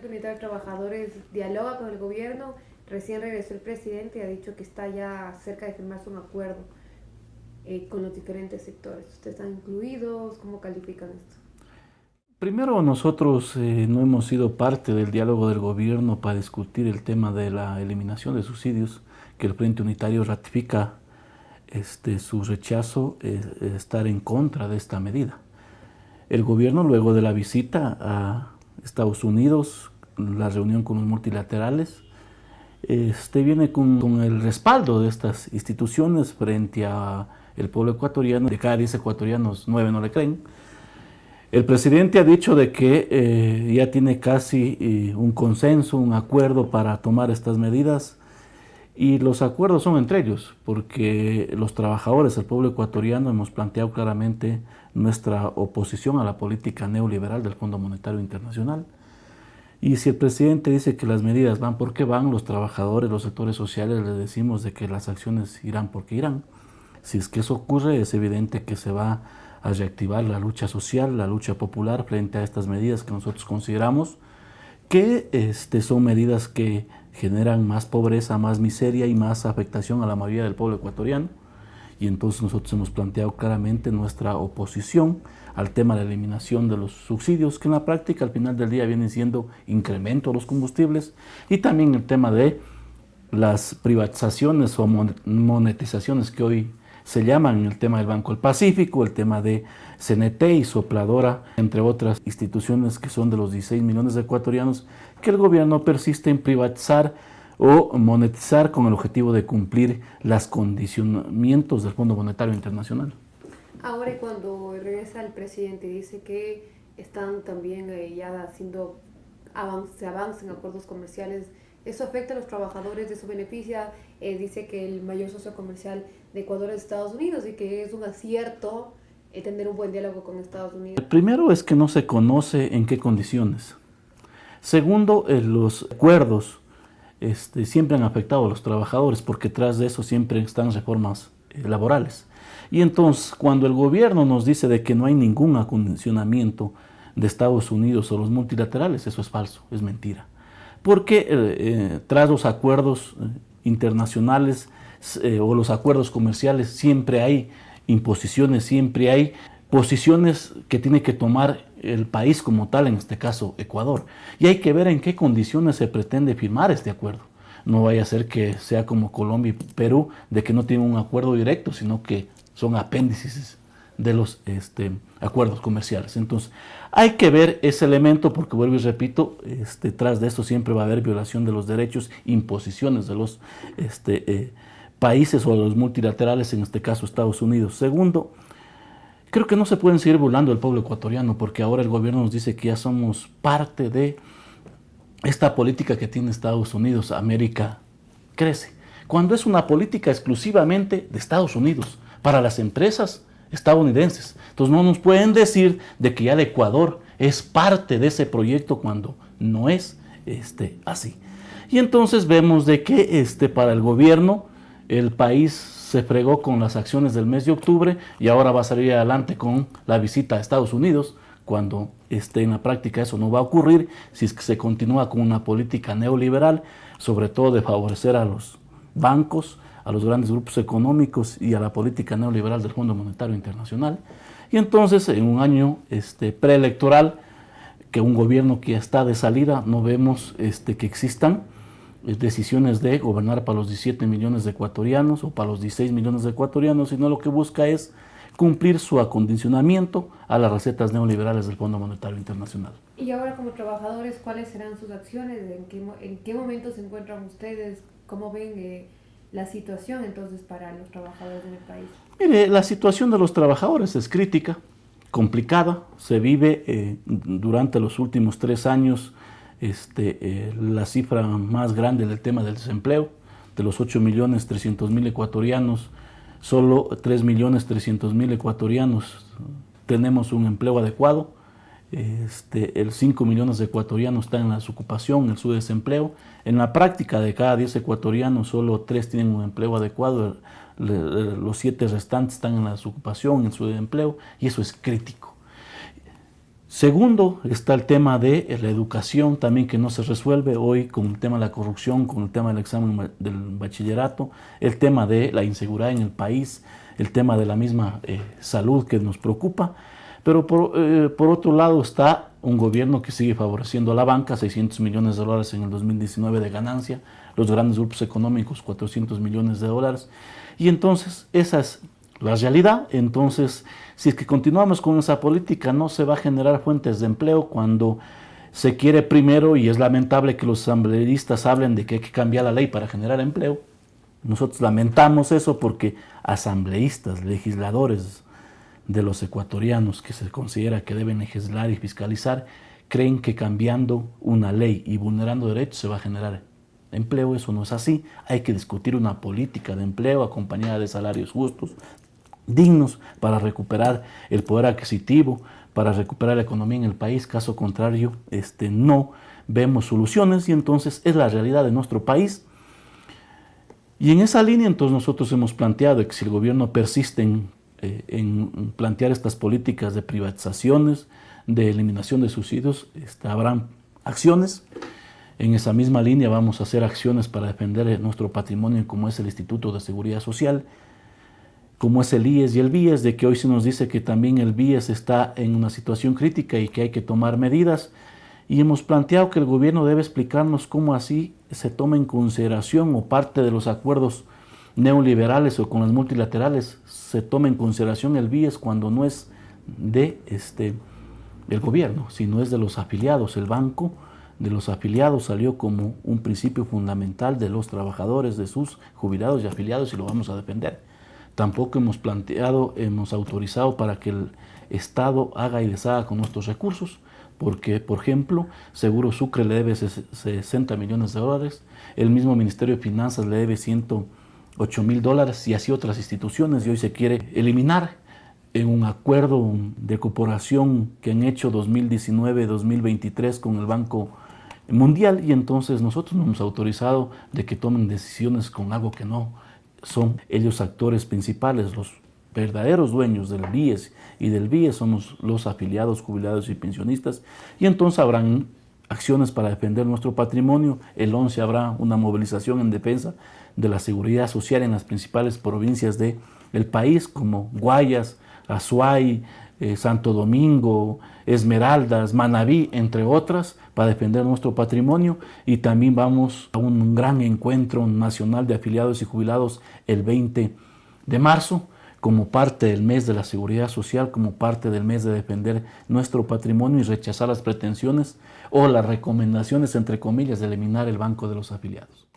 Frente Unitario de Trabajadores dialoga con el gobierno. Recién regresó el presidente y ha dicho que está ya cerca de firmarse un acuerdo con los diferentes sectores. ¿Ustedes están incluidos? ¿Cómo califican esto? Primero, nosotros no hemos sido parte del diálogo del gobierno para discutir el tema de la eliminación de subsidios, que el Frente Unitario ratifica su rechazo, estar en contra de esta medida. El gobierno, luego de la visita a Estados Unidos, la reunión con los multilaterales, viene con el respaldo de estas instituciones frente a el pueblo ecuatoriano. De cada 10 ecuatorianos, 9 no le creen. El presidente ha dicho de que ya tiene casi un consenso, un acuerdo para tomar estas medidas, y los acuerdos son entre ellos, porque los trabajadores, el pueblo ecuatoriano, hemos planteado claramente nuestra oposición a la política neoliberal del Fondo Monetario Internacional. Y si el presidente dice que las medidas van porque van, los trabajadores, los sectores sociales les decimos de que las acciones irán porque irán. Si es que eso ocurre, es evidente que se va a reactivar la lucha social, la lucha popular frente a estas medidas que nosotros consideramos que son medidas que generan más pobreza, más miseria y más afectación a la mayoría del pueblo ecuatoriano. Y entonces nosotros hemos planteado claramente nuestra oposición al tema de la eliminación de los subsidios, que en la práctica al final del día vienen siendo incremento a los combustibles, y también el tema de las privatizaciones o monetizaciones que hoy se llaman, el tema del Banco del Pacífico, el tema de CNT y Sopladora, entre otras instituciones que son de los 16 millones de ecuatorianos, que el gobierno persiste en privatizar o monetizar con el objetivo de cumplir los condicionamientos del Fondo Monetario Internacional. Ahora, cuando regresa el presidente, dice que están también ya haciendo se avanzan acuerdos comerciales. ¿Eso afecta a los trabajadores? ¿Eso beneficia? Dice que el mayor socio comercial de Ecuador es Estados Unidos y que es un acierto tener un buen diálogo con Estados Unidos. El primero es que no se conoce en qué condiciones. Segundo, los acuerdos siempre han afectado a los trabajadores, porque tras de eso siempre están reformas laborales. Y entonces, cuando el gobierno nos dice de que no hay ningún acondicionamiento de Estados Unidos o los multilaterales, eso es falso, es mentira. Porque tras los acuerdos internacionales o los acuerdos comerciales siempre hay imposiciones, siempre hay posiciones que tiene que tomar el país como tal, en este caso Ecuador. Y hay que ver en qué condiciones se pretende firmar este acuerdo. No vaya a ser que sea como Colombia y Perú, de que no tienen un acuerdo directo, sino que son apéndices de los acuerdos comerciales. Entonces, hay que ver ese elemento, porque vuelvo y repito, tras de esto siempre va a haber violación de los derechos, imposiciones de los países o de los multilaterales, en este caso Estados Unidos. Segundo, creo que no se pueden seguir burlando del pueblo ecuatoriano, porque ahora el gobierno nos dice que ya somos parte de esta política que tiene Estados Unidos. América crece, cuando es una política exclusivamente de Estados Unidos, para las empresas estadounidenses. Entonces no nos pueden decir de que ya el Ecuador es parte de ese proyecto cuando no es así. Y entonces vemos de que para el gobierno el país se fregó con las acciones del mes de octubre y ahora va a salir adelante con la visita a Estados Unidos, cuando en la práctica eso no va a ocurrir si es que se continúa con una política neoliberal, sobre todo de favorecer a los bancos, a los grandes grupos económicos y a la política neoliberal del Fondo Monetario Internacional. Y entonces, en un año preelectoral, que un gobierno que ya está de salida, no vemos que existan decisiones de gobernar para los 17 millones de ecuatorianos o para los 16 millones de ecuatorianos, sino lo que busca es cumplir su acondicionamiento a las recetas neoliberales del Fondo Monetario Internacional. Y ahora, como trabajadores, ¿cuáles serán sus acciones? ¿En qué momento se encuentran ustedes? ¿Cómo ven la situación entonces para los trabajadores en el país? Mire, la situación de los trabajadores es crítica, complicada. Se vive durante los últimos 3 años la cifra más grande del tema del desempleo. De los 8.300.000 ecuatorianos, solo 3.300.000 ecuatorianos tenemos un empleo adecuado. El 5 millones de ecuatorianos están en la desocupación, en su desempleo. En la práctica, de cada 10 ecuatorianos, solo 3 tienen un empleo adecuado. Los 7 restantes están en la desocupación, en su desempleo, y eso es crítico. Segundo, está el tema de la educación también que no se resuelve hoy con el tema de la corrupción, con el tema del examen del bachillerato, el tema de la inseguridad en el país, el tema de la misma salud que nos preocupa. Pero por otro lado está un gobierno que sigue favoreciendo a la banca, 600 millones de dólares en el 2019 de ganancia, los grandes grupos económicos 400 millones de dólares. Y entonces esa es la realidad. Entonces, si es que continuamos con esa política, no se va a generar fuentes de empleo cuando se quiere primero, y es lamentable que los asambleístas hablen de que hay que cambiar la ley para generar empleo. Nosotros lamentamos eso porque asambleístas, legisladores de los ecuatorianos que se considera que deben legislar y fiscalizar, creen que cambiando una ley y vulnerando derechos se va a generar empleo. Eso no es así. Hay que discutir una política de empleo acompañada de salarios justos, dignos, para recuperar el poder adquisitivo, para recuperar la economía en el país. Caso contrario, no vemos soluciones, y entonces es la realidad de nuestro país. Y en esa línea entonces nosotros hemos planteado que si el gobierno persiste en plantear estas políticas de privatizaciones, de eliminación de subsidios, habrán acciones. En esa misma línea vamos a hacer acciones para defender nuestro patrimonio, como es el Instituto de Seguridad Social, como es el IES y el BIES, de que hoy se nos dice que también el BIES está en una situación crítica y que hay que tomar medidas. Y hemos planteado que el gobierno debe explicarnos cómo así se toma en consideración, o parte de los acuerdos neoliberales o con las multilaterales se toma en consideración el BIES cuando no es de el gobierno, sino es de los afiliados. El banco de los afiliados salió como un principio fundamental de los trabajadores, de sus jubilados y afiliados, y lo vamos a defender. Tampoco hemos autorizado para que el Estado haga y deshaga con nuestros recursos, porque, por ejemplo, Seguro Sucre le debe 60 millones de dólares, el mismo Ministerio de Finanzas le debe 108 mil dólares, y así otras instituciones, y hoy se quiere eliminar en un acuerdo de cooperación que han hecho 2019-2023 con el Banco Mundial, y entonces nosotros no hemos autorizado de que tomen decisiones con algo que no son ellos actores principales. Los verdaderos dueños del BIES y del BIES somos los afiliados, jubilados y pensionistas, y entonces habrán acciones para defender nuestro patrimonio. El 11 habrá una movilización en defensa de la seguridad social en las principales provincias del país, como Guayas, Azuay, Santo Domingo, Esmeraldas, Manabí, entre otras, para defender nuestro patrimonio. Y también vamos a un gran encuentro nacional de afiliados y jubilados el 20 de marzo, como parte del mes de la seguridad social, como parte del mes de defender nuestro patrimonio y rechazar las pretensiones o las recomendaciones, entre comillas, de eliminar el Banco de los Afiliados.